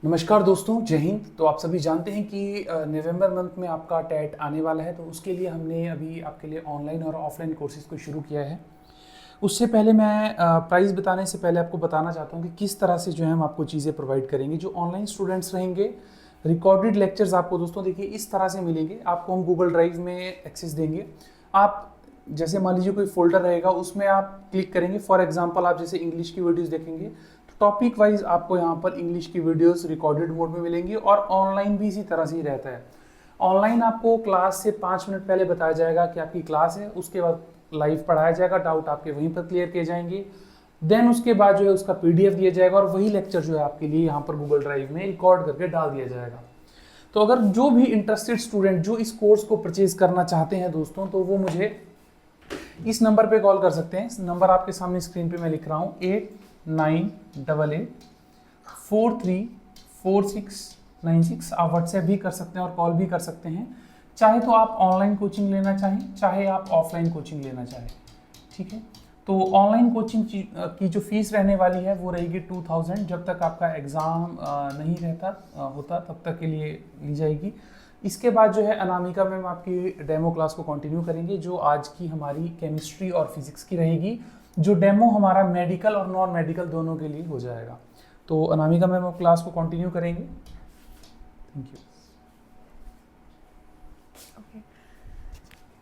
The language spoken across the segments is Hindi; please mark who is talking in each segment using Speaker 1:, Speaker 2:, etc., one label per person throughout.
Speaker 1: नमस्कार दोस्तों, जय हिंद। तो आप सभी जानते हैं कि नवंबर मंथ में आपका टेट आने वाला है, तो उसके लिए हमने अभी आपके लिए ऑनलाइन और ऑफलाइन कोर्सेज़ को शुरू किया है। उससे पहले मैं प्राइस बताने से पहले आपको बताना चाहता हूँ कि किस तरह से जो है हम आपको चीज़ें प्रोवाइड करेंगे। जो ऑनलाइन स्टूडेंट्स रहेंगे, रिकॉर्डेड लेक्चर्स आपको दोस्तों देखिए इस तरह से मिलेंगे। आपको हम गूगल ड्राइव में एक्सेस देंगे। आप जैसे मान लीजिए कोई फोल्डर रहेगा, उसमें आप क्लिक करेंगे। फॉर एग्जांपल आप जैसे इंग्लिश की वीडियोस देखेंगे तो टॉपिक वाइज आपको यहाँ पर इंग्लिश की वीडियोस रिकॉर्डेड मोड में मिलेंगी, और ऑनलाइन भी इसी तरह से ही रहता है। ऑनलाइन आपको क्लास से 5 मिनट पहले बताया जाएगा कि आपकी क्लास है, उसके बाद लाइव पढ़ाया जाएगा, डाउट आपके वहीं पर क्लियर किए जाएंगे। देन उसके बाद जो है उसका पीडीएफ दिया जाएगा, और वही लेक्चर जो है आपके लिए यहाँ पर गूगल ड्राइव में रिकॉर्ड करके डाल दिया जाएगा। तो अगर जो भी इंटरेस्टेड स्टूडेंट जो इस कोर्स को परचेज करना चाहते हैं दोस्तों, तो वो मुझे इस नंबर पे कॉल कर सकते हैं। नंबर आपके सामने स्क्रीन पे मैं लिख रहा हूँ 8988434696। आप व्हाट्सएप भी कर सकते हैं और कॉल भी कर सकते हैं। चाहे तो आप ऑनलाइन कोचिंग लेना चाहें, चाहे आप ऑफलाइन कोचिंग लेना चाहें, ठीक है। तो ऑनलाइन कोचिंग की जो फीस रहने वाली है वो रहेगी 2000। जब तक आपका एग्ज़ाम नहीं होता तब तक के लिए ली जाएगी। इसके बाद जो है अनामिका मैम आपकी डेमो क्लास को कंटिन्यू करेंगे, जो आज की हमारी केमिस्ट्री और फिजिक्स की रहेगी। जो डेमो हमारा मेडिकल और नॉन मेडिकल दोनों के लिए हो जाएगा। तो अनामिका मैम क्लास को कंटिन्यू करेंगे। Thank you.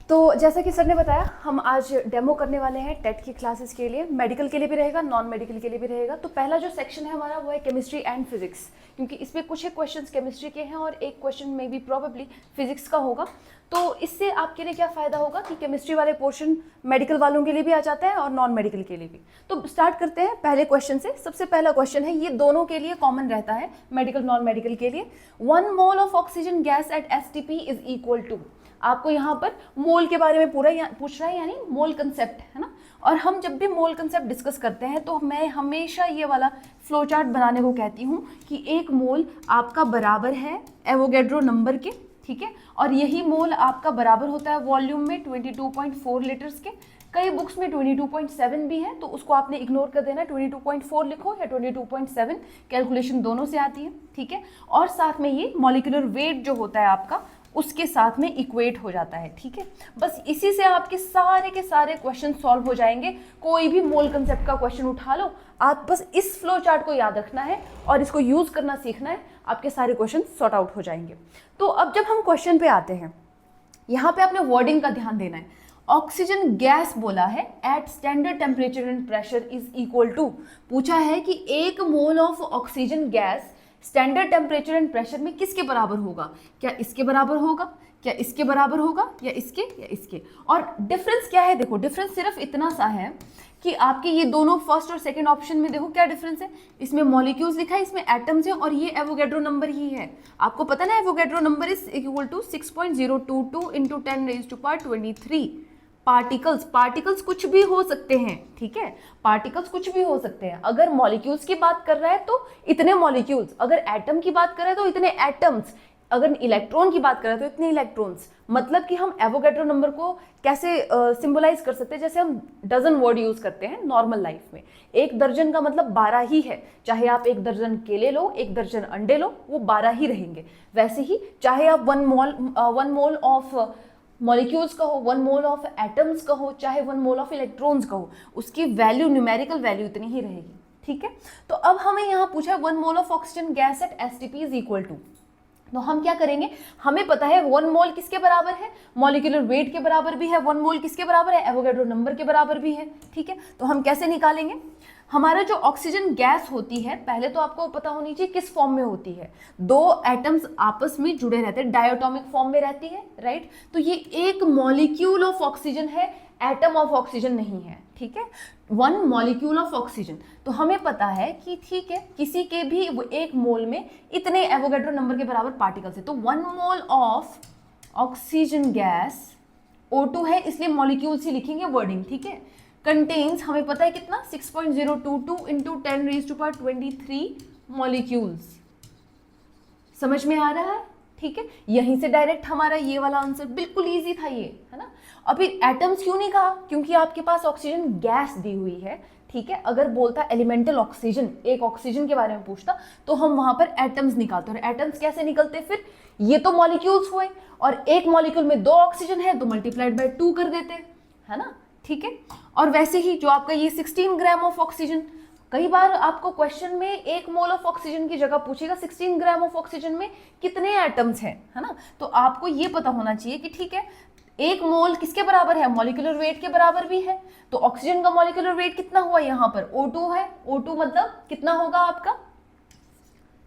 Speaker 2: तो जैसा कि सर ने बताया, हम आज डेमो करने वाले हैं टेट की क्लासेस के लिए। मेडिकल के लिए भी रहेगा, नॉन मेडिकल के लिए भी रहेगा। तो पहला जो सेक्शन है हमारा वो है केमिस्ट्री एंड फिजिक्स, क्योंकि इसमें कुछ एक क्वेश्चंस केमिस्ट्री के हैं और एक क्वेश्चन में भी प्रोबेबली फिजिक्स का होगा। तो इससे आपके लिए क्या फ़ायदा होगा कि केमिस्ट्री वाले पोर्शन मेडिकल वालों के लिए भी आ जाता है और नॉन मेडिकल के लिए भी। तो स्टार्ट करते हैं पहले क्वेश्चन से। सबसे पहला क्वेश्चन है, ये दोनों के लिए कॉमन रहता है, मेडिकल नॉन मेडिकल के लिए। 1 mole of oxygen gas at STP is equal to. आपको यहाँ पर मोल के बारे में पूरा पूछ रहा है, यानी मोल कंसेप्ट है ना। और हम जब भी मोल कंसेप्ट डिस्कस करते हैं तो मैं हमेशा ये वाला फ्लो चार्ट बनाने को कहती हूँ कि 1 मोल आपका बराबर है एवोगैड्रो नंबर के, ठीक है। और यही मोल आपका बराबर होता है वॉल्यूम में 22.4 लीटर्स के। कई बुक्स में 22.7 भी है, तो उसको आपने इग्नोर कर देना। 22.4 लिखो या 22.7, कैलकुलेशन दोनों से आती है, ठीक है। और साथ में ये मॉलिक्यूलर वेट जो होता है आपका, उसके साथ में इक्वेट हो जाता है, ठीक है। बस इसी से आपके सारे के सारे क्वेश्चन सॉल्व हो जाएंगे। कोई भी मोल कंसेप्ट का क्वेश्चन उठा लो, आप बस इस फ्लो चार्ट को याद रखना है और इसको यूज करना सीखना है, आपके सारे क्वेश्चन सॉर्ट आउट हो जाएंगे। तो अब जब हम क्वेश्चन पे आते हैं, यहाँ पे आपने वर्डिंग का ध्यान देना है। ऑक्सीजन गैस बोला है at standard temperature and pressure is equal to. पूछा है कि 1 mole of oxygen gas standard temperature and pressure में किसके बराबर होगा? क्या इसके बराबर होगा, क्या इसके बराबर होगा, या इसके, या इसके। और डिफरेंस क्या है? देखो डिफरेंस सिर्फ इतना सा है कि आपके ये दोनों फर्स्ट और सेकंड ऑप्शन में देखो क्या डिफरेंस है। इसमें मॉलिक्यूल्स लिखा है, इसमें एटम्स है, और ये एवोगैड्रो नंबर ही है। आपको पता ना Avogadro number is equal to 6.022 into 10⁻23। Particles कुछ भी हो सकते हैं, ठीक है। पार्टिकल्स कुछ भी हो सकते हैं। अगर मॉलिक्यूल्स की बात कर रहा है तो इतने मॉलिक्यूल्स, अगर एटम की बात कर रहा है तो इतने एटम्स, अगर इलेक्ट्रॉन की बात कर रहे हैं तो इतने इलेक्ट्रॉन्स। मतलब कि हम एवोगैड्रो नंबर को कैसे सिंबलाइज कर सकते हैं, जैसे हम डजन वर्ड यूज करते हैं नॉर्मल लाइफ में। 1 दर्जन का मतलब 12 ही है। चाहे आप 1 दर्जन केले लो, 1 दर्जन अंडे लो, वो 12 ही रहेंगे। वैसे ही चाहे आप 1 मोल ऑफ मॉलिक्यूल्स का हो, 1 मोल ऑफ एटम्स का हो, चाहे 1 मोल ऑफ इलेक्ट्रॉन्स का हो, उसकी वैल्यू, न्यूमेरिकल वैल्यू इतनी ही रहेगी, ठीक है। तो अब हमें यहाँ पूछा 1 mole of oxygen gas at STP is equal to. तो हम क्या करेंगे, हमें पता है 1 मोल किसके बराबर है, मॉलिक्यूलर वेट के बराबर भी है। 1 मोल किसके बराबर है, एवोगैड्रो नंबर के बराबर भी है, ठीक है। तो हम कैसे निकालेंगे? हमारा जो ऑक्सीजन गैस होती है, पहले तो आपको पता होनी चाहिए किस फॉर्म में होती है। 2 एटम्स आपस में जुड़े रहते हैं, डायटोमिक फॉर्म में रहती है, राइट। तो ये 1 मॉलिक्यूल ऑफ ऑक्सीजन है, एटम ऑफ ऑक्सीजन नहीं है, ठीक है। 1 मॉलिक्यूल ऑफ ऑक्सीजन। तो हमें पता है कि ठीक है, किसी के भी 1 मोल में इतने एवोगैड्रो नंबर के बराबर पार्टिकल्स है। तो 1 mole of oxygen gas, O2 है इसलिए मॉलिक्यूल्स ही लिखेंगे वर्डिंग, ठीक है। कंटेन्स, हमें पता है कितना, 6.022 इंटू 10⁻23 मॉलिक्यूल्स। समझ में आ रहा है, ठीक है, यहीं से डायरेक्ट हमारा ये वाला आंसर, बिल्कुल इजी था ये, है ना। अभी एटम्स क्यों नहीं कहा, क्योंकि आपके पास ऑक्सीजन गैस दी हुई है, ठीक है। अगर बोलता एलिमेंटल ऑक्सीजन, एक ऑक्सीजन के बारे में पूछता, तो हम वहां पर एटम्स निकालते। और एटम्स कैसे निकलते, फिर ये तो मॉलिक्यूल्स हुए, और एक मॉलिक्यूल में 2 ऑक्सीजन है तो मल्टीप्लाइड बाय 2 कर देते, है ना, ठीक है। और वैसे ही जो आपका ये 16 ग्राम ऑफ ऑक्सीजन, कई बार आपको क्वेश्चन में 1 मोल ऑफ ऑक्सीजन की जगह पूछेगा 16 ग्राम ऑफ ऑक्सीजन में कितने एटम्स हैं, है ना। तो आपको ये पता होना चाहिए कि ठीक है, 1 मोल किसके बराबर है, मॉलिक्यूलर वेट के बराबर भी है। तो ऑक्सीजन का मॉलिक्यूलर वेट कितना हुआ, यहाँ पर O2 है, O2 मतलब कितना होगा आपका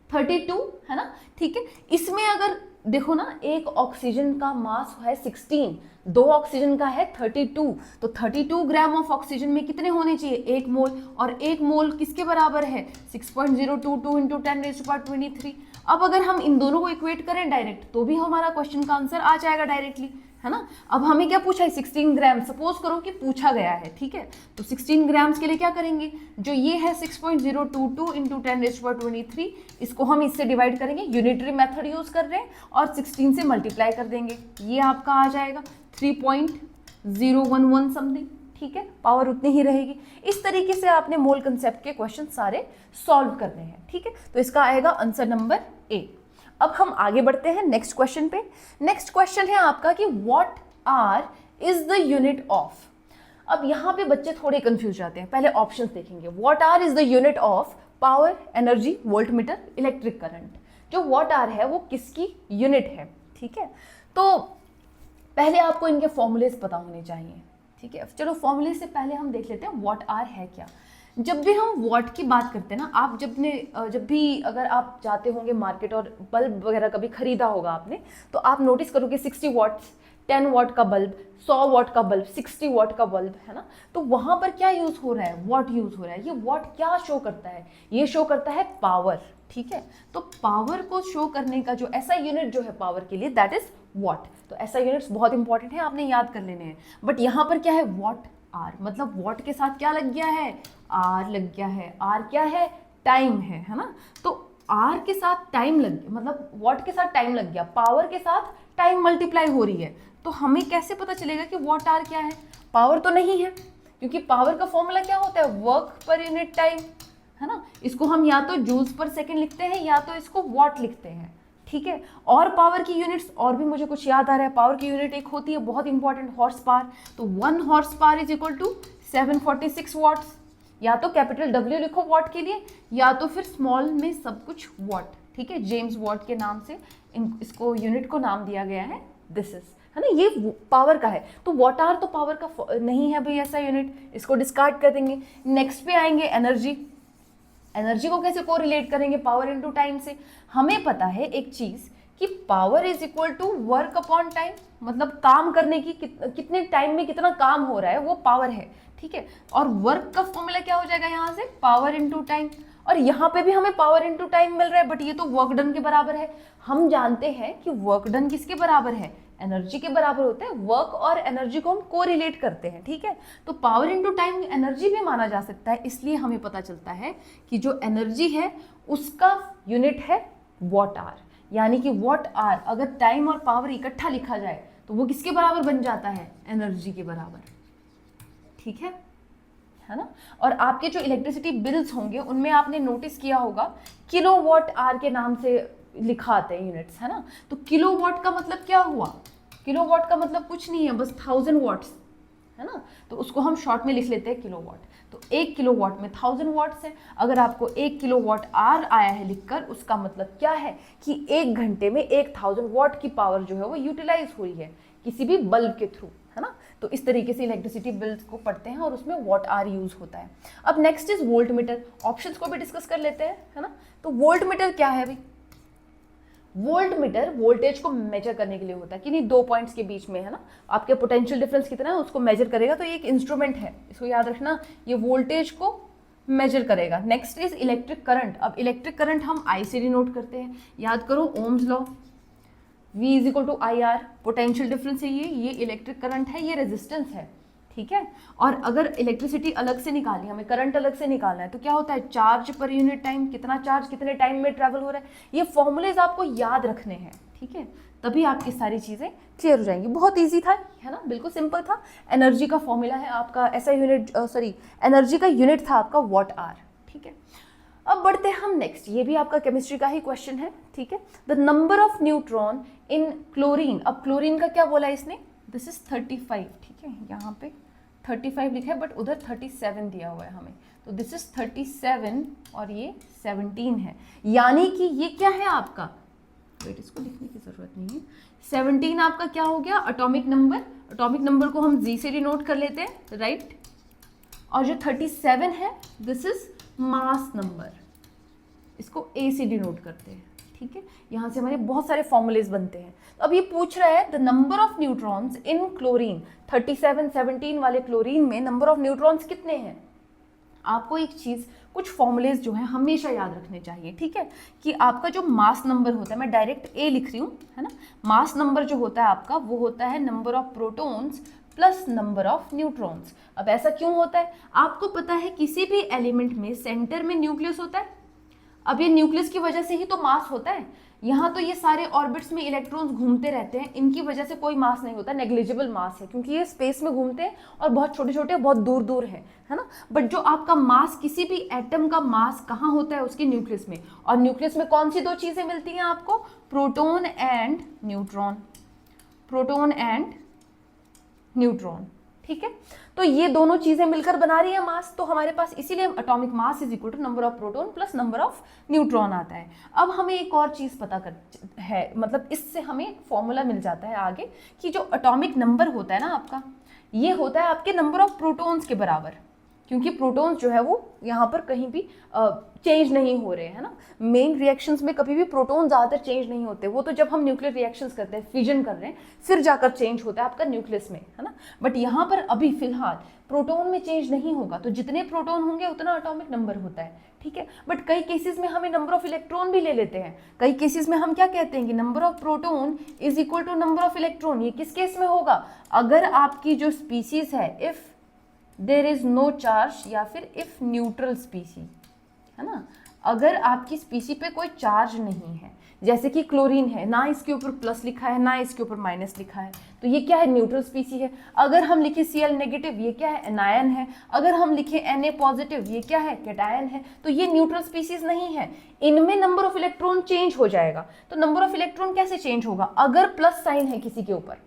Speaker 2: 32, है ना, ठीक है। इसमें अगर देखो ना, एक ऑक्सीजन का मास है 16, 2 ऑक्सीजन का है 32, तो 32 ग्राम ऑफ ऑक्सीजन में कितने होने चाहिए, 1 मोल। और 1 मोल किसके बराबर है, 6.022 इंटू 10⁻23। अब अगर हम इन दोनों को इक्वेट करें डायरेक्ट, तो भी हमारा क्वेश्चन का आंसर आ जाएगा डायरेक्टली, है ना। अब हमें क्या पूछा है, 16 ग्राम, सपोज करो कि पूछा गया है, ठीक है। तो 16 ग्राम्स के लिए क्या करेंगे, जो ये है 6.022 इंटू 10⁻23, इसको हम इससे डिवाइड करेंगे, यूनिटरी मेथड यूज कर रहे हैं, और 16 से मल्टीप्लाई कर देंगे, ये आपका आ जाएगा 3.011 समथिंग, ठीक है, पावर उतनी ही रहेगी। इस तरीके से आपने मोल कंसेप्ट के क्वेश्चन सारे सॉल्व करने हैं, ठीक है। तो इसका आएगा आंसर नंबर ए। अब हम आगे बढ़ते हैं नेक्स्ट क्वेश्चन पे। नेक्स्ट क्वेश्चन है आपका कि what are is the unit of. अब यहाँ पे बच्चे थोड़े कंफ्यूज जाते हैं, पहले ऑप्शंस देखेंगे। What are is the unit of power, energy, voltmeter, electric current. जो व्हाट आर है वो किसकी यूनिट है, ठीक है। तो पहले आपको इनके फॉर्मूलेस पता होने चाहिए, ठीक है। चलो फॉर्मूले से पहले हम देख लेते हैं व्हाट आर है क्या। जब भी हम वॉट की बात करते हैं ना, आप जब भी अगर आप जाते होंगे मार्केट और बल्ब वगैरह कभी खरीदा होगा आपने, तो आप नोटिस करोगे 60 वॉट्स, 10 वॉट का बल्ब, 100 वॉट का बल्ब, 60 वॉट का बल्ब, है ना। तो वहाँ पर क्या यूज़ हो रहा है, वॉट यूज़ हो रहा है। ये वॉट क्या शो करता है, ये शो करता है पावर, ठीक है। तो पावर को शो करने का जो ऐसा यूनिट जो है पावर के लिए, दैट इज वॉट। तो ऐसा यूनिट्स बहुत इंपॉर्टेंट है, आपने याद कर लेने हैं। बट यहाँ पर क्या है, वॉट आर, मतलब वॉट के साथ क्या लग गया है, आर लग गया है। आर क्या है, टाइम है ना। तो आर के साथ टाइम लग गया, मतलब वॉट के साथ टाइम लग गया, पावर के साथ टाइम मल्टीप्लाई हो रही है। तो हमें कैसे पता चलेगा कि वॉट आर क्या है, पावर तो नहीं है, क्योंकि पावर का फॉर्मूला क्या होता है, वर्क पर यूनिट टाइम, है ना। इसको हम या तो जूल्स पर सेकेंड लिखते हैं, या तो इसको वॉट लिखते हैं, ठीक है। और पावर की यूनिट्स, और भी मुझे कुछ याद आ रहा है, पावर की यूनिट एक होती है बहुत इंपॉर्टेंट, हॉर्स पावर। तो 1 horse power is equal to 746 watts. या तो कैपिटल W लिखो वॉट के लिए, या तो फिर स्मॉल में सब कुछ वॉट, ठीक है। जेम्स वॉट के नाम से इसको यूनिट को नाम दिया गया है, दिस इज, है ना। ये पावर का है। तो वॉट आर तो पावर का नहीं है भाई ऐसा यूनिट, इसको डिस्कार्ड कर देंगे। नेक्स्ट पे आएंगे एनर्जी। एनर्जी को कैसे कोरिलेट करेंगे, पावर इनटू टाइम से। हमें पता है एक चीज कि power is equal to work upon time, मतलब काम करने की कितने टाइम में कितना काम हो रहा है वो पावर है, ठीक है। और वर्क का फॉर्मूला क्या हो जाएगा यहाँ से, पावर इनटू टाइम। और यहाँ पे भी हमें पावर इनटू टाइम मिल रहा है, बट ये तो वर्क डन के बराबर है। हम जानते हैं कि वर्क डन किसके बराबर है, एनर्जी के बराबर होते हैं। वर्क और एनर्जी को हम कोरिलेट करते हैं, ठीक है। तो पावर इनटू टाइम एनर्जी भी माना जा सकता है, इसलिए हमें पता चलता है कि जो एनर्जी है उसका यूनिट है वॉट आर। यानी कि वॉट आर अगर टाइम और पावर इकट्ठा लिखा जाए तो वो किसके बराबर बन जाता है, एनर्जी के बराबर, ठीक है ना। और आपके जो इलेक्ट्रिसिटी बिल्स होंगे उनमें आपने नोटिस किया होगा किलोवाट आर के नाम से लिखा आता है यूनिट्स, है ना। तो किलोवाट का मतलब क्या हुआ, किलोवाट का मतलब कुछ नहीं है, बस 1000 वॉट्स, है ना। तो उसको हम शॉर्ट में लिख लेते हैं किलोवाट। तो 1 किलोवाट में 1000 वॉट्स है। अगर आपको 1 किलोवाट आर आया है लिखकर, उसका मतलब क्या है कि 1 घंटे में 1000 वॉट की पावर जो है वो यूटिलाइज हुई है किसी भी बल्ब के थ्रू, है ना। तो इस तरीके से इलेक्ट्रिसिटी बिल्स को पढ़ते हैं और उसमें वॉट आर यूज होता है। अब next is volt meter. Options को भी डिस्कस कर लेते हैं, है ना। तो वोल्ट मीटर क्या है भाई, वोल्ट मीटर वोल्टेज को मेजर करने के लिए होता है कि नहीं, 2 पॉइंट्स के बीच में, है ना, आपके पोटेंशियल डिफरेंस कितना है उसको मेजर करेगा। तो ये एक इंस्ट्रूमेंट है, इसको याद रखना, ये वोल्टेज को मेजर करेगा। Next is electric current. अब इलेक्ट्रिक करंट हम आई से डिनोट करते हैं, याद करो Ohm's law, V is equal to I R, potential difference है ये इलेक्ट्रिक करंट है, ये रेजिस्टेंस है, ठीक है। और अगर इलेक्ट्रिसिटी अलग से निकाली, हमें करंट अलग से निकालना है, तो क्या होता है, चार्ज पर यूनिट टाइम, कितना चार्ज कितने टाइम में ट्रैवल हो रहा है, ये फॉर्मूलेज आपको याद रखने हैं, ठीक है, तभी आपकी सारी चीज़ें क्लियर हो जाएंगी। बहुत ईजी था, है ना, बिल्कुल सिंपल था। एनर्जी का फॉर्मूला है आपका, ऐसा यूनिट, एनर्जी का यूनिट था आपका वॉट आर, ठीक है। अब बढ़ते हैं हम नेक्स्ट, ये भी आपका केमिस्ट्री का ही क्वेश्चन है, ठीक है। The number of neutron in chlorine, अब क्लोरीन का क्या बोला इसने, दिस इज 35, ठीक है, यहाँ पे 35 लिखा है, बट उधर 37 दिया हुआ है हमें, तो दिस इज 37 और ये 17 है, यानी कि ये क्या है आपका, वेट, इसको लिखने की जरूरत नहीं है, 17 आपका क्या हो गया, एटॉमिक नंबर, एटॉमिक नंबर को हम जी से डिनोट कर लेते हैं, राइट, और जो 37 है दिस इज मास नंबर, इसको ए से डिनोट करते हैं, ठीक है। यहाँ से हमारे बहुत सारे फॉर्मूलेज बनते हैं। तो अब ये पूछ रहा है the number of neutrons in chlorine, 37 17 वाले क्लोरीन में नंबर ऑफ न्यूट्रॉन्स कितने हैं। आपको एक चीज़, कुछ फॉर्मूलेज जो है हमेशा याद रखने चाहिए, ठीक है, कि आपका जो मास नंबर होता है, मैं डायरेक्ट ए लिख रही हूँ, है ना, मास नंबर जो होता है आपका वो होता है number of protons plus number of neutrons. अब ऐसा क्यों होता है, आपको पता है किसी भी एलिमेंट में सेंटर में न्यूक्लियस होता है, अब ये न्यूक्लियस की वजह से ही तो मास होता है। यहाँ तो ये सारे ऑर्बिट्स में इलेक्ट्रॉन्स घूमते रहते हैं, इनकी वजह से कोई मास नहीं होता, नेग्लिजिबल मास है, क्योंकि ये स्पेस में घूमते हैं और बहुत छोटे छोटे बहुत दूर दूर है ना। बट जो आपका मास, किसी भी एटम का मास कहाँ होता है, उसके न्यूक्लियस में, और न्यूक्लियस में कौन सी दो चीजें मिलती हैं आपको, proton and neutron, proton and neutron, ठीक है। तो ये दोनों चीजें मिलकर बना रही है मास, तो हमारे पास इसीलिए atomic mass is equal to number of proton plus number of neutron आता है। अब हमें एक और चीज पता कर है, मतलब इससे हमें फॉर्मूला मिल जाता है आगे, कि जो एटॉमिक नंबर होता है ना आपका, ये होता है आपके नंबर ऑफ प्रोटॉन्स के बराबर, क्योंकि प्रोटॉन्स जो है वो यहाँ पर कहीं भी चेंज नहीं हो रहे हैं ना। मेन रिएक्शंस में कभी भी प्रोटॉन ज़्यादातर चेंज नहीं होते, वो तो जब हम न्यूक्लियर रिएक्शंस करते हैं, फिजन कर रहे हैं, फिर जाकर चेंज होता है आपका न्यूक्लियस में, है ना। बट यहाँ पर अभी फिलहाल प्रोटॉन में चेंज नहीं होगा, तो जितने प्रोटॉन होंगे उतना एटॉमिक नंबर होता है, ठीक है। बट कई केसेस में हमें नंबर ऑफ इलेक्ट्रॉन भी ले लेते हैं, कई केसेस में हम क्या कहते हैं कि number of proton is equal to number of electron. ये किस केस में होगा, अगर आपकी जो स्पीसीज है, if there is no charge, या फिर इफ न्यूट्रल स्पीसी, है ना, अगर आपकी स्पीसी पे कोई चार्ज नहीं है, जैसे कि क्लोरीन है, ना इसके ऊपर प्लस लिखा है ना इसके ऊपर माइनस लिखा है, तो ये क्या है, न्यूट्रल स्पीसी है। अगर हम लिखे Cl नेगेटिव, ये क्या है, एनायन है। अगर हम लिखे Na पॉजिटिव, ये क्या है, कैटायन है। तो ये न्यूट्रल स्पीसीज नहीं है, इनमें नंबर ऑफ इलेक्ट्रॉन चेंज हो जाएगा। तो नंबर ऑफ इलेक्ट्रॉन कैसे चेंज होगा, अगर प्लस साइन है किसी के ऊपर,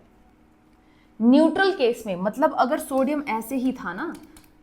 Speaker 2: न्यूट्रल केस में, मतलब अगर सोडियम ऐसे ही था ना,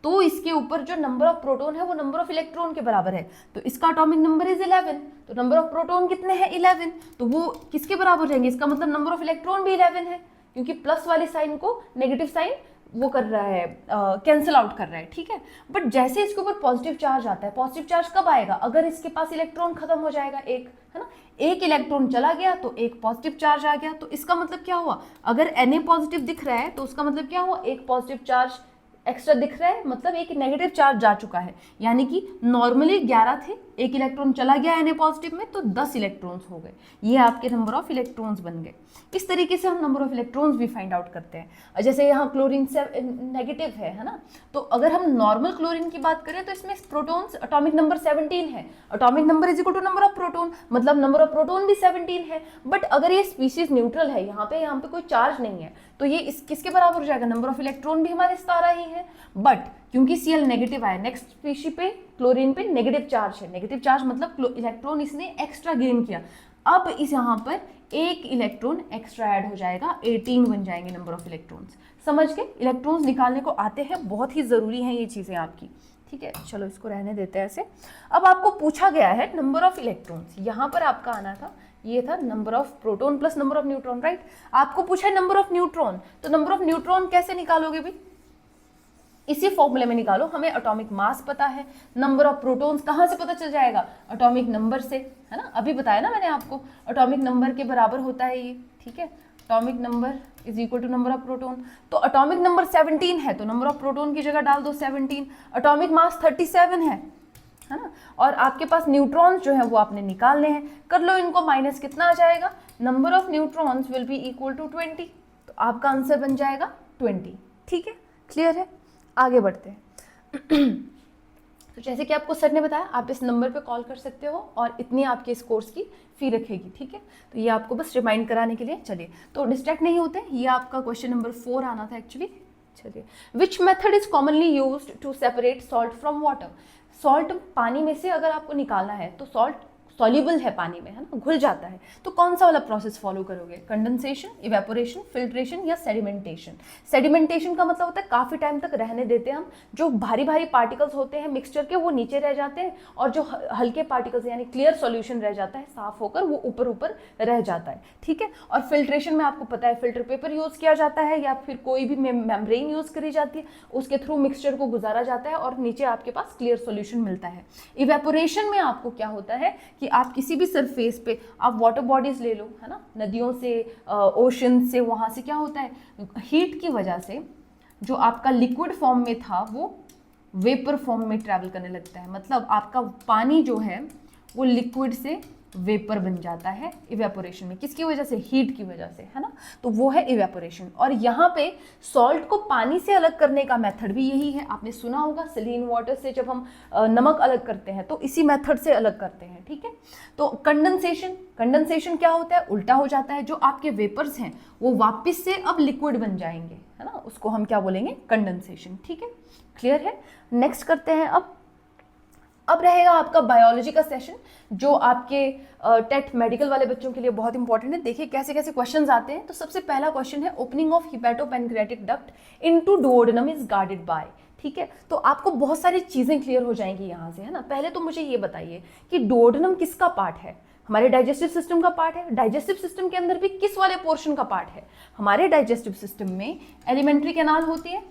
Speaker 2: तो इसके ऊपर जो नंबर ऑफ प्रोटॉन है वो नंबर ऑफ इलेक्ट्रॉन के बराबर है, तो इसका एटॉमिक नंबर इज 11, तो नंबर ऑफ प्रोटॉन कितने हैं, 11, तो वो किसके बराबर हो जाएंगे, इसका मतलब नंबर ऑफ इलेक्ट्रॉन भी 11 है, क्योंकि प्लस वाले साइन को नेगेटिव साइन वो कर रहा है, कैंसिल आउट कर रहा है, ठीक है। बट जैसे इसके ऊपर पॉजिटिव चार्ज आता है, पॉजिटिव चार्ज कब आएगा, अगर इसके पास इलेक्ट्रॉन खत्म हो जाएगा, एक, है ना, एक इलेक्ट्रॉन चला गया तो एक पॉजिटिव चार्ज आ गया, तो इसका मतलब क्या हुआ, अगर Na पॉजिटिव दिख रहा है तो उसका मतलब क्या हुआ, एक पॉजिटिव चार्ज एक्स्ट्रा दिख रहा है, मतलब एक नेगेटिव चार्ज जा चुका है, यानी कि नॉर्मली 11 थे, एक इलेक्ट्रॉन चला गया Na पॉजिटिव में, तो 10 इलेक्ट्रॉन्स हो गए, ये आपके नंबर ऑफ इलेक्ट्रॉन्स बन गए। इस तरीके से हम नंबर ऑफ इलेक्ट्रॉन्स भी फाइंड आउट करते हैं। जैसे यहाँ क्लोरीन से नेगेटिव है ना, तो अगर हम नॉर्मल क्लोरीन की बात करें तो इसमें प्रोटॉन्स एटॉमिक नंबर 17 है, atomic number is equal to number of proton, मतलब नंबर ऑफ प्रोटॉन भी 17 है। बट अगर ये स्पीशीज न्यूट्रल है, यहाँ पे कोई चार्ज नहीं है, तो ये किसके बराबर हो जाएगा, नंबर ऑफ इलेक्ट्रॉन भी हमारे 17 ही है। बट क्योंकि Cl नेगेटिव आया, नेक्स्ट स्पीशी पे क्लोरीन पे नेगेटिव चार्ज है, नेगेटिव चार्ज मतलब इलेक्ट्रॉन इसने एक्स्ट्रा गेन किया, अब इस यहाँ पर एक इलेक्ट्रॉन एक्स्ट्रा ऐड हो जाएगा, 18 बन जाएंगे नंबर ऑफ इलेक्ट्रॉन्स। समझ के इलेक्ट्रॉन्स निकालने को आते हैं, बहुत ही ज़रूरी हैं ये चीज़ें आपकी, ठीक है। चलो इसको रहने देते हैं ऐसे। अब आपको पूछा गया है नंबर ऑफ इलेक्ट्रॉन्स, यहाँ पर आपका आना था, ये था number of proton plus number of neutron, right. आपको पूछा है नंबर ऑफ न्यूट्रॉन, तो नंबर ऑफ न्यूट्रॉन कैसे निकालोगे भी, इसी फॉर्मूले में निकालो। हमें एटॉमिक मास पता है, नंबर ऑफ प्रोटॉन्स कहाँ से पता चल जाएगा, एटॉमिक नंबर से, है ना, अभी बताया ना मैंने आपको, एटॉमिक नंबर के बराबर होता है ये, ठीक है। Atomic number is equal to number of proton, तो एटॉमिक नंबर 17 है, तो नंबर ऑफ प्रोटॉन की जगह डाल दो 17, एटॉमिक मास 37 है ना, और आपके पास न्यूट्रॉन्स जो है वो आपने निकालने हैं, कर लो इनको माइनस, कितना आ जाएगा, number of neutrons will be equal to 20, तो आपका आंसर बन जाएगा 20, ठीक है। क्लियर है? आगे बढ़ते हैं। तो जैसे कि आपको सर ने बताया, आप इस नंबर पे कॉल कर सकते हो और इतनी आपके इस कोर्स की फ़ी रखेगी, ठीक है? तो ये आपको बस रिमाइंड कराने के लिए। चलिए, तो डिस्ट्रैक्ट नहीं होते, ये आपका क्वेश्चन नंबर 4 आना था एक्चुअली। चलिए, which method is commonly used to separate salt from water? Salt पानी में से अगर आपको निकालना है तो सॉल्ट सॉल्युबल है पानी में, है ना, घुल जाता है, तो कौन सा वाला प्रोसेस फॉलो करोगे? कंडेंसेशन, इवेपोरेशन, फिल्ट्रेशन या सेडिमेंटेशन? सेडिमेंटेशन का मतलब होता है काफ़ी टाइम तक रहने देते हैं हम, जो भारी भारी पार्टिकल्स होते हैं मिक्सचर के वो नीचे रह जाते हैं, और जो हल्के पार्टिकल्स यानी क्लियर सॉल्यूशन रह जाता है साफ होकर, वो ऊपर ऊपर रह जाता है, ठीक है? और फिल्ट्रेशन में आपको पता है फिल्टर पेपर यूज़ किया जाता है या फिर कोई भी मेम्ब्रेन यूज़ करी जाती है, उसके थ्रू मिक्सचर को गुजारा जाता है और नीचे आपके पास क्लियर सॉल्यूशन मिलता है। इवेपोरेशन में आपको क्या होता है कि आप किसी भी सरफेस पे आप वाटर बॉडीज ले लो, है ना, नदियों से, ओशन से, वहाँ से क्या होता है, हीट की वजह से जो आपका लिक्विड फॉर्म में था वो वेपर फॉर्म में ट्रैवल करने लगता है। मतलब आपका पानी जो है वो लिक्विड से वेपर बन जाता है इवेपोरेशन में। किसकी वजह से? हीट की वजह से, है ना। तो वो है इवेपोरेशन। और यहाँ पे सॉल्ट को पानी से अलग करने का मेथड भी यही है। आपने सुना होगा सलीन वाटर से जब हम नमक अलग करते हैं तो इसी मेथड से अलग करते हैं, ठीक है। तो कंडेंसेशन क्या होता है? उल्टा हो जाता है। जो आपके वेपर्स हैं वो वापस से अब लिक्विड बन जाएंगे, है ना, उसको हम क्या बोलेंगे? कंडेंसेशन, ठीक है। क्लियर है? नेक्स्ट करते हैं। अब रहेगा आपका बायोलॉजी का सेशन, जो आपके टेट मेडिकल वाले बच्चों के लिए बहुत इंपॉर्टेंट है। देखिए कैसे कैसे क्वेश्चंस आते हैं। तो सबसे पहला क्वेश्चन है, opening of hepatopancreatic duct into duodenum is guarded by. ठीक है, तो आपको बहुत सारी चीज़ें क्लियर हो जाएंगी यहाँ से, है ना। पहले तो मुझे ये बताइए कि डुओडेनम किसका पार्ट है? हमारे डाइजेस्टिव सिस्टम का पार्ट है। डाइजेस्टिव सिस्टम के अंदर भी किस वाले पोर्शन का पार्ट है? हमारे डाइजेस्टिव सिस्टम में एलिमेंट्री कैनाल होती है।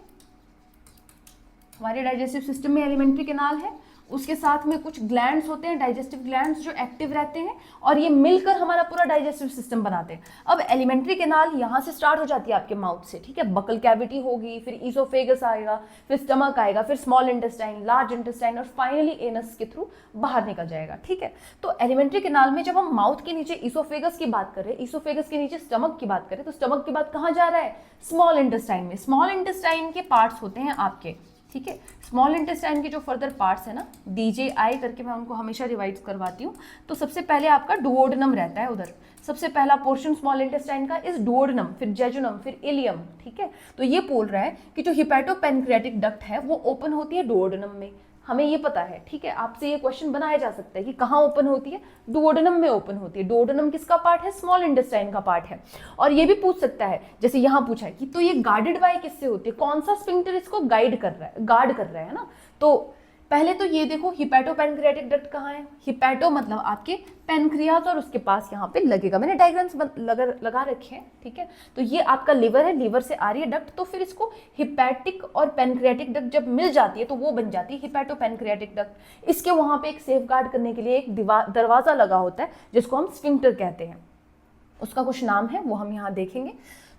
Speaker 2: हमारे डाइजेस्टिव सिस्टम में एलिमेंट्री कैनाल है, उसके साथ में कुछ ग्लैंड्स होते हैं, डाइजेस्टिव ग्लैंड्स, जो एक्टिव रहते हैं और ये मिलकर हमारा पूरा डाइजेस्टिव सिस्टम बनाते हैं। अब एलिमेंट्री कैनाल यहाँ से स्टार्ट हो जाती है आपके माउथ से, ठीक है। बकल कैविटी होगी, फिर ईसोफेगस आएगा, फिर स्टमक आएगा, फिर स्मॉल इंटेस्टाइन, लार्ज इंटेस्टाइन और फाइनली एनस के थ्रू बाहर निकल जाएगा, ठीक है। तो एलिमेंट्री कैनाल में जब हम माउथ के नीचे ईसोफेगस की बात करें, ईसोफेगस के नीचे स्टमक की बात करें, तो स्टमक के बाद कहाँ जा रहा है? स्मॉल इंटेस्टाइन में। स्मॉल इंटेस्टाइन के पार्ट्स होते हैं आपके, ठीक है। स्मॉल इंटेस्टाइन के जो फर्दर पार्ट्स है ना, DJI करके मैं उनको हमेशा रिवाइज करवाती हूँ। तो सबसे पहले आपका डुओडेनम रहता है उधर। सबसे पहला पोर्शन स्मॉल इंटेस्टाइन का इस डुओडेनम, फिर जेजुनम, फिर इलियम, ठीक है। तो ये बोल रहा है कि जो हिपैटोपैनक्रियाटिक डक्ट है वो ओपन होती है डुओडेनम में। हमें ये पता है, ठीक है। आपसे ये क्वेश्चन बनाया जा सकता है कि कहाँ ओपन होती है? डुओडेनम में ओपन होती है। डुओडेनम किसका पार्ट है? स्मॉल इंटेस्टाइन का पार्ट है। और ये भी पूछ सकता है, जैसे यहाँ पूछा है कि तो ये गार्डेड बाय किससे होती है? कौन सा स्फिंक्टर इसको गार्ड कर रहा है ना। तो पहले तो ये देखो हिपैटोपैनक्रियाटिक डक्ट कहाँ है? हिपैटो मतलब आपके पैनक्रियाज और उसके पास यहाँ पे लगेगा। मैंने डायग्राम्स लगा रखे हैं, ठीक है। तो ये आपका लीवर है, लीवर से आ रही है डक्ट, तो फिर इसको हिपैटिक और पैनक्रियाटिक डक्ट जब मिल जाती है तो वो बन जाती है हिपैटोपैनक्रियाटिक डक्ट। इसके वहाँ पे एक सेफ गार्ड करने के लिए एक दरवाजा लगा होता है जिसको हम स्फिंक्टर कहते हैं। उसका कुछ नाम है, वो हम यहाँ देखेंगे।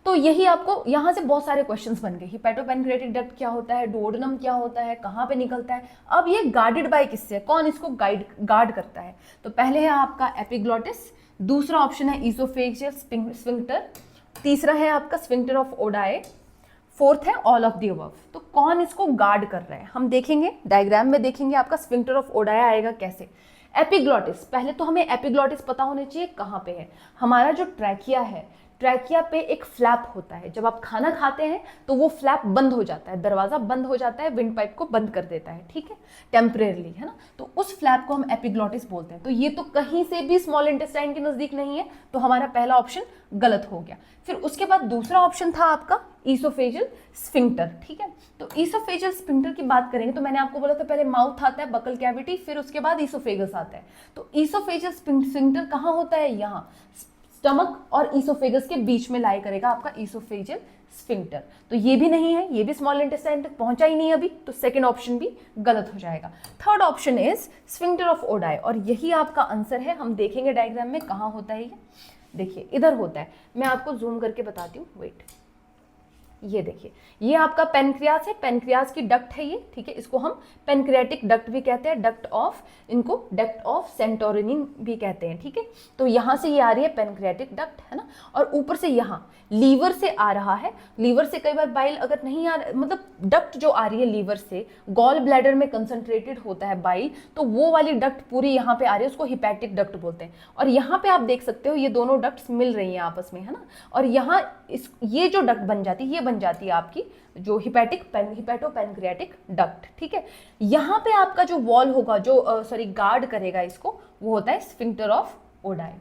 Speaker 2: तो यही आपको यहाँ से बहुत सारे क्वेश्चंस बन गए। हिपैटोपैनक्रियाटिक डक्ट क्या होता है? डुओडेनम क्या होता है? कहाँ पे निकलता है? अब ये गार्डेड बाय किससे? कौन इसको गार्ड करता है? तो पहले है आपका एपिग्लॉटिस, दूसरा ऑप्शन है ईसोफेजियल स्फिंक्टर, तीसरा है आपका स्फिंक्टर ऑफ ओडाई, फोर्थ है ऑल ऑफ द अबव। तो कौन इसको गार्ड कर रहा है हम देखेंगे, डायग्राम में देखेंगे आपका स्फिंक्टर ऑफ ओडाई आएगा कैसे। एपिग्लॉटिस, पहले तो हमें एपिग्लॉटिस पता होने चाहिए कहाँ पे है। हमारा जो ट्रैकिया है, ट्रैकिया पे एक फ्लैप होता है। जब आप खाना खाते हैं तो वो फ्लैप बंद हो जाता है, दरवाजा बंद हो जाता है, विंड पाइप को बंद कर देता है, ठीक है, टेम्परेरली, है ना। तो उस फ्लैप को हम एपिग्लॉटिस बोलते हैं। तो ये तो कहीं से भी स्मॉल इंटेस्टाइन के नजदीक नहीं है, तो हमारा पहला ऑप्शन गलत हो गया। फिर उसके बाद दूसरा ऑप्शन था आपका ईसोफेजियल स्फिंक्टर, ठीक है। तो ईसोफेजियल स्फिंक्टर की बात करेंगे तो मैंने आपको बोला था पहले माउथ आता है, बकल कैविटी, फिर उसके बाद ईसोफेगस आता है। तो ईसोफेजियल स्फिंक्टर कहाँ होता है? यहाँ स्टमक और ईसोफेगस के बीच में लाई करेगा आपका ईसोफेजियल स्फिंक्टर। तो ये भी नहीं है, ये भी स्मॉल इंटेस्टाइन तक पहुंचा ही नहीं अभी, तो सेकंड ऑप्शन भी गलत हो जाएगा। Third option is sphincter of Oddi, और यही आपका आंसर है। हम देखेंगे डायग्राम में कहाँ होता है ये। देखिए इधर होता है, मैं आपको जूम करके बताती हूँ, वेट। ये देखिए, ये आपका पेनक्रियास है, पेनक्रियास की डक्ट है ये, ठीक है, इसको हम पेनक्रियाटिक डक्ट भी कहते हैं, डक्ट ऑफ, इनको डक्ट ऑफ सेंटोरिनी भी कहते हैं, ठीक है। तो यहाँ से ये आ रही है पेनक्रियाटिक डक्ट, है ना, और ऊपर से यहाँ लीवर से आ रहा है, लीवर से कई बार बाइल अगर नहीं आ, मतलब डक्ट जो आ रही है लीवर से, गॉल ब्लैडर में कंसंट्रेटेड होता है बाइल, तो वो वाली डक्ट पूरी यहाँ पे आ रही है, उसको हिपैटिक डक्ट बोलते हैं। और यहाँ पे आप देख सकते हो ये दोनों डक्ट्स मिल रही हैं आपस में, है ना, और यहाँ ये जो डक्ट बन जाती है, ये बन जाती है आपकी जो हिपैटो पेनक्रियाटिक डक्ट, ठीक है। यहाँ पे आपका जो वॉल होगा, जो गार्ड करेगा इसको, वो होता है स्फिंक्टर ऑफ ओडाई,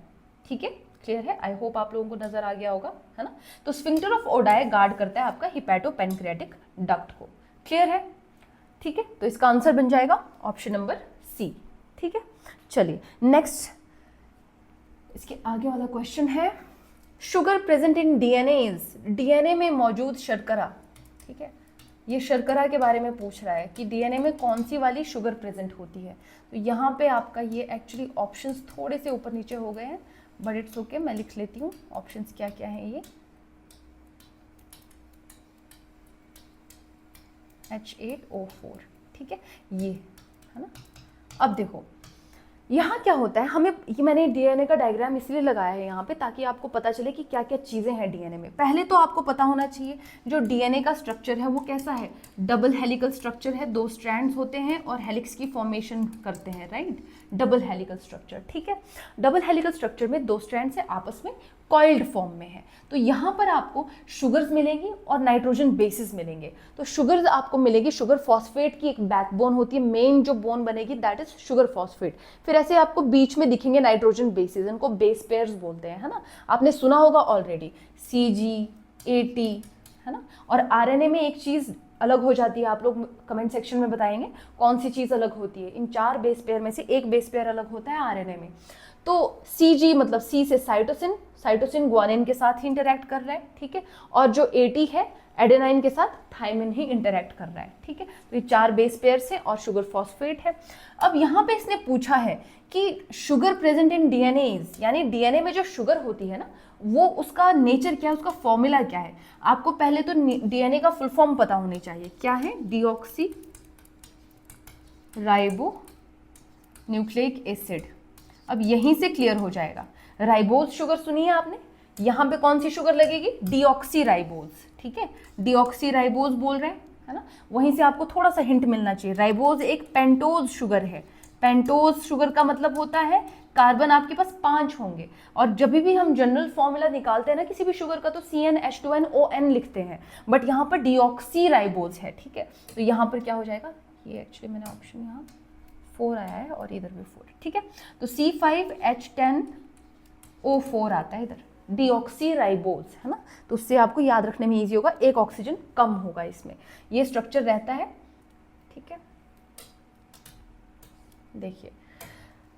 Speaker 2: ठीक है, क्लियर है, आई होप आप लोगों को नजर आ गया होगा, है ना। तो स्फिंक्टर ऑफ ओडाई गार्ड करता है आपका हिपैटो पेनक्रियाटिक डक्ट को, क्लियर है, ठीक है। तो इसका आंसर बन जाएगा ऑप्शन नंबर सी, ठीक है। चलिए नेक्स्ट, इसके आगे वाला क्वेश्चन है, शुगर प्रेजेंट इन डीएनए में मौजूद शर्करा, ठीक है, ये शर्करा के बारे में पूछ रहा है कि डीएनए में कौन सी वाली शुगर प्रेजेंट होती है। तो यहाँ पे आपका ये एक्चुअली ऑप्शंस थोड़े से ऊपर नीचे हो गए हैं, बट इट्स ओके, मैं लिख लेती हूँ ऑप्शंस क्या क्या हैं। ये H8O4, ठीक है, ये है ना। अब देखो यहाँ क्या होता है, हमें ये मैंने डीएनए का डायग्राम इसलिए लगाया है यहाँ पे ताकि आपको पता चले कि क्या क्या चीज़ें हैं डीएनए में। पहले तो आपको पता होना चाहिए जो डीएनए का स्ट्रक्चर है वो कैसा है, डबल हेलिकल स्ट्रक्चर है, 2 स्ट्रैंड्स होते हैं और हेलिक्स की फॉर्मेशन करते हैं, राइट, डबल हेलिकल स्ट्रक्चर, ठीक है। डबल हेलिकल स्ट्रक्चर में 2 स्ट्रैंड्स है, आपस में कॉइल्ड फॉर्म में है। तो यहाँ पर आपको शुगर्स मिलेंगी और नाइट्रोजन बेसिस मिलेंगे। तो शुगर्स आपको मिलेगी, शुगर फॉस्फेट की एक बैकबोन होती है, मेन जो बोन बनेगी दैट इज शुगर फॉस्फेट। फिर ऐसे आपको बीच में दिखेंगे नाइट्रोजन बेसिस, इनको बेस पेयर्स बोलते हैं, है ना, आपने सुना होगा ऑलरेडी, CG, AT, है ना। और आरएनए में एक चीज़ अलग हो जाती है, आप लोग कमेंट सेक्शन में बताएंगे कौन सी चीज़ अलग होती है। इन 4 बेस पेयर में से एक बेस पेयर अलग होता है आरएनए में। तो CG मतलब C से साइटोसिन, साइटोसिन ग्वानिन के साथ ही इंटरैक्ट कर रहा है, ठीक है, और जो AT है एडेनाइन के साथ थायमिन ही इंटरैक्ट कर रहा है, ठीक है। तो ये 4 बेस पेयर्स हैं और शुगर फॉस्फेट है। अब यहाँ पे इसने पूछा है कि शुगर प्रेजेंट इन डीएनएज, यानी डीएनए में जो शुगर होती है ना, वो उसका नेचर क्या है, उसका फॉर्मूला क्या है। आपको पहले तो डीएनए का फुल फॉर्म पता होनी चाहिए, क्या है, डीऑक्सी राइबो न्यूक्लिक एसिड। अब यहीं से क्लियर हो जाएगा, राइबोज शुगर सुनी है आपने, यहाँ पे कौन सी शुगर लगेगी, डीऑक्सी राइबोज, ठीक है, डीऑक्सी राइबोज बोल रहे हैं, है ना। वहीं से आपको थोड़ा सा हिंट मिलना चाहिए, राइबोज एक पेंटोज शुगर है। पेंटोज शुगर का मतलब होता है कार्बन आपके पास 5 होंगे, और जब भी हम जनरल फॉर्मूला निकालते हैं ना किसी भी शुगर का तो CnH2nOn लिखते हैं, बट यहाँ पर डीऑक्सी राइबोज है, ठीक है। तो यहाँ पर क्या हो जाएगा, ये एक्चुअली मैंने ऑप्शन यहाँ 4 आया है और इधर भी 4, ठीक है। तो C5H10O4 आता है इधर, डीऑक्सी राइबोज, है ना। तो उससे आपको याद रखने में इजी होगा, एक ऑक्सीजन कम होगा इसमें, ये स्ट्रक्चर रहता है, ठीक है। देखिए,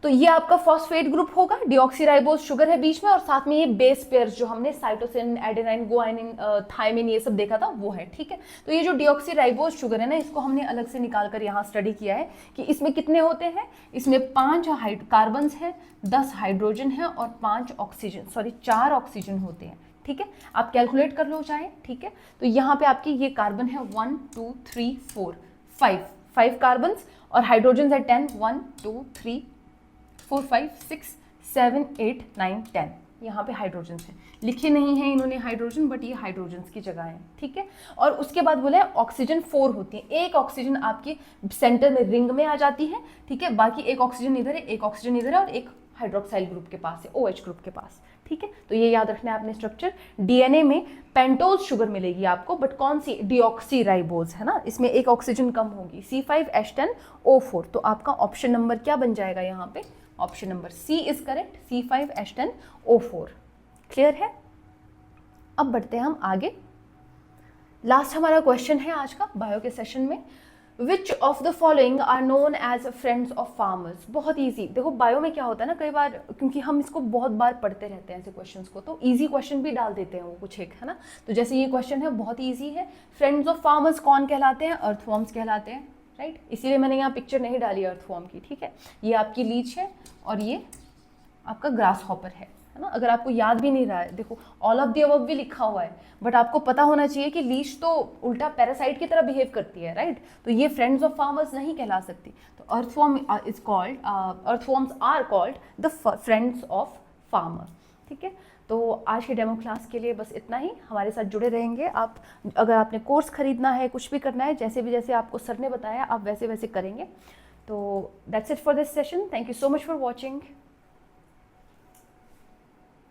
Speaker 2: तो ये आपका फॉस्फेट ग्रुप होगा, डीऑक्सीराइबोज शुगर है बीच में, और साथ में ये बेस पेयर्स जो हमने साइटोसिन, एडेनाइन, गुआनिन, थायमिन ये सब देखा था वो है, ठीक है। तो ये जो डीऑक्सीराइबोज शुगर है ना, इसको हमने अलग से निकाल कर यहाँ स्टडी किया है कि इसमें कितने होते हैं, इसमें 5 कार्बन्स हैं, 10 हाइड्रोजन है और 4 ऑक्सीजन होते हैं, ठीक है। आप कैलकुलेट कर लो चाहे, ठीक है। तो यहाँ पे आपकी ये कार्बन है 1 2 3 4 5 कार्बन्स, और हाइड्रोजन है 10 1 2 3 4 5 6 7 8 9 10, यहाँ पे हाइड्रोजन है, लिखे नहीं है इन्होंने हाइड्रोजन, बट ये हाइड्रोजन की जगह है, ठीक है। और उसके बाद बोला है ऑक्सीजन 4 होती है, एक ऑक्सीजन आपकी सेंटर में रिंग में आ जाती है, ठीक है, बाकी एक ऑक्सीजन इधर है, एक ऑक्सीजन इधर है, और एक हाइड्रोक्साइल ग्रुप के पास है, OH ग्रुप के पास, ठीक है। तो ये याद रखना है आपने स्ट्रक्चर। डीएनए में पेंटोज शुगर मिलेगी आपको, बट कौन सी, डीऑक्सी राइबोज, है ना, इसमें एक ऑक्सीजन कम होगी, C5H10O4। तो आपका ऑप्शन नंबर क्या बन जाएगा यहाँ पे, option number C is correct, C5H10O4, clear है। अब बढ़ते हैं हम आगे, लास्ट हमारा क्वेश्चन है आज का बायो के सेशन में, which of the following are known as friends of farmers. बहुत ईजी, देखो बायो में क्या होता है ना, कई बार क्योंकि हम इसको बहुत बार पढ़ते रहते हैं ऐसे क्वेश्चंस को, तो इजी क्वेश्चन भी डाल देते हैं वो कुछ एक, है ना। तो जैसे ये क्वेश्चन है बहुत ईजी है, फ्रेंड्स ऑफ फार्मर्स कौन कहलाते हैं, अर्थवॉर्म्स कहलाते हैं, राइट। इसीलिए मैंने यहाँ पिक्चर नहीं डाली अर्थवॉर्म की, ठीक है। ये आपकी लीच है और ये आपका ग्रास हॉपर है है ना। अगर आपको याद भी नहीं रहा है, देखो ऑल ऑफ द अबव भी लिखा हुआ है, बट आपको पता होना चाहिए कि लीच तो उल्टा पैरासाइट की तरह बिहेव करती है, राइट। तो ये फ्रेंड्स ऑफ फार्मर्स नहीं कहला सकती। तो earthworms are called the friends of farmer, ठीक है। तो आज के डेमो क्लास के लिए बस इतना ही। हमारे साथ जुड़े रहेंगे आप। अगर आपने कोर्स खरीदना है, कुछ भी करना है, जैसे आपको सर ने बताया आप वैसे वैसे करेंगे। तो that's it for this session. Thank you so much for watching.